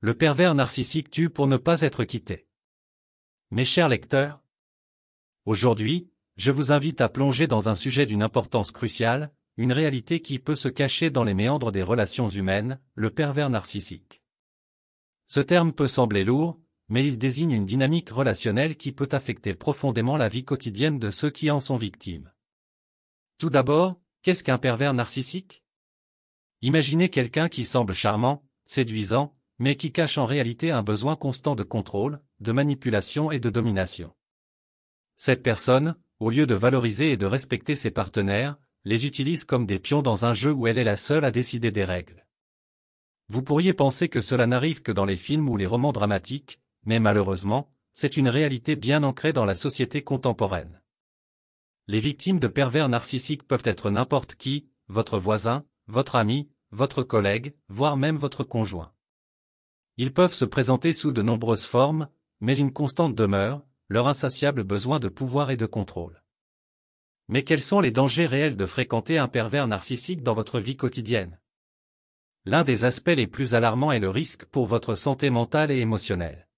Le pervers narcissique tue pour ne pas être quitté. Mes chers lecteurs, aujourd'hui, je vous invite à plonger dans un sujet d'une importance cruciale, une réalité qui peut se cacher dans les méandres des relations humaines, le pervers narcissique. Ce terme peut sembler lourd, mais il désigne une dynamique relationnelle qui peut affecter profondément la vie quotidienne de ceux qui en sont victimes. Tout d'abord, qu'est-ce qu'un pervers narcissique? Imaginez quelqu'un qui semble charmant, séduisant, mais qui cache en réalité un besoin constant de contrôle, de manipulation et de domination. Cette personne, au lieu de valoriser et de respecter ses partenaires, les utilise comme des pions dans un jeu où elle est la seule à décider des règles. Vous pourriez penser que cela n'arrive que dans les films ou les romans dramatiques, mais malheureusement, c'est une réalité bien ancrée dans la société contemporaine. Les victimes de pervers narcissiques peuvent être n'importe qui, votre voisin, votre ami, votre collègue, voire même votre conjoint. Ils peuvent se présenter sous de nombreuses formes, mais une constante demeure, leur insatiable besoin de pouvoir et de contrôle. Mais quels sont les dangers réels de fréquenter un pervers narcissique dans votre vie quotidienne? L'un des aspects les plus alarmants est le risque pour votre santé mentale et émotionnelle.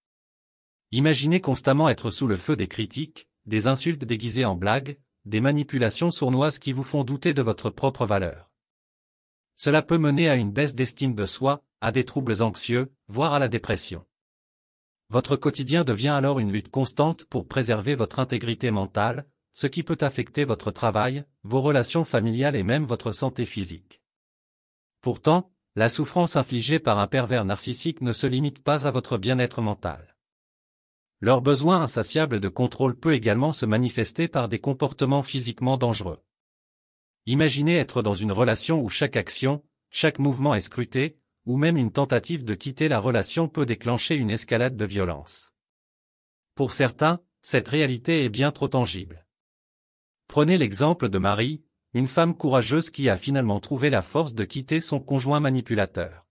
Imaginez constamment être sous le feu des critiques, des insultes déguisées en blagues, des manipulations sournoises qui vous font douter de votre propre valeur. Cela peut mener à une baisse d'estime de soi, à des troubles anxieux, voire à la dépression. Votre quotidien devient alors une lutte constante pour préserver votre intégrité mentale, ce qui peut affecter votre travail, vos relations familiales et même votre santé physique. Pourtant, la souffrance infligée par un pervers narcissique ne se limite pas à votre bien-être mental. Leur besoin insatiable de contrôle peut également se manifester par des comportements physiquement dangereux. Imaginez être dans une relation où chaque action, chaque mouvement est scruté, ou même une tentative de quitter la relation peut déclencher une escalade de violence. Pour certains, cette réalité est bien trop tangible. Prenez l'exemple de Marie, une femme courageuse qui a finalement trouvé la force de quitter son conjoint manipulateur.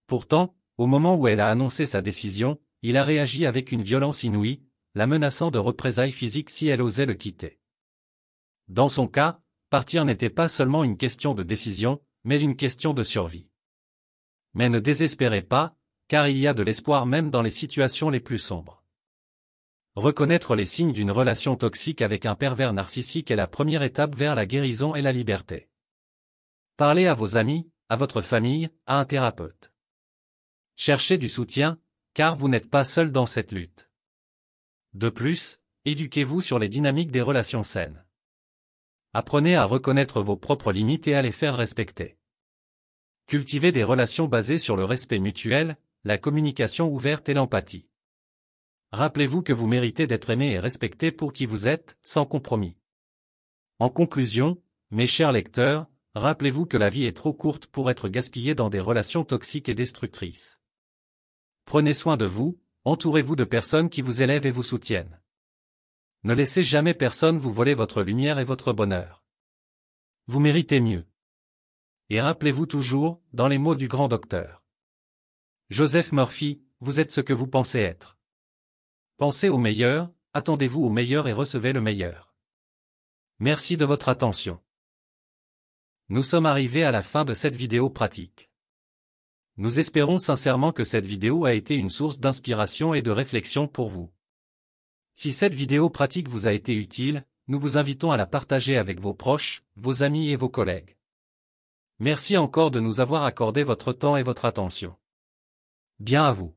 Pourtant, au moment où elle a annoncé sa décision, il a réagi avec une violence inouïe, la menaçant de représailles physiques si elle osait le quitter. Dans son cas, partir n'était pas seulement une question de décision, mais une question de survie. Mais ne désespérez pas, car il y a de l'espoir même dans les situations les plus sombres. Reconnaître les signes d'une relation toxique avec un pervers narcissique est la première étape vers la guérison et la liberté. Parlez à vos amis, à votre famille, à un thérapeute. Cherchez du soutien, car vous n'êtes pas seul dans cette lutte. De plus, éduquez-vous sur les dynamiques des relations saines. Apprenez à reconnaître vos propres limites et à les faire respecter. Cultivez des relations basées sur le respect mutuel, la communication ouverte et l'empathie. Rappelez-vous que vous méritez d'être aimé et respecté pour qui vous êtes, sans compromis. En conclusion, mes chers lecteurs, rappelez-vous que la vie est trop courte pour être gaspillée dans des relations toxiques et destructrices. Prenez soin de vous, entourez-vous de personnes qui vous élèvent et vous soutiennent. Ne laissez jamais personne vous voler votre lumière et votre bonheur. Vous méritez mieux. Et rappelez-vous toujours, dans les mots du grand docteur Joseph Murphy, vous êtes ce que vous pensez être. Pensez au meilleur, attendez-vous au meilleur et recevez le meilleur. Merci de votre attention. Nous sommes arrivés à la fin de cette vidéo pratique. Nous espérons sincèrement que cette vidéo a été une source d'inspiration et de réflexion pour vous. Si cette vidéo pratique vous a été utile, nous vous invitons à la partager avec vos proches, vos amis et vos collègues. Merci encore de nous avoir accordé votre temps et votre attention. Bien à vous.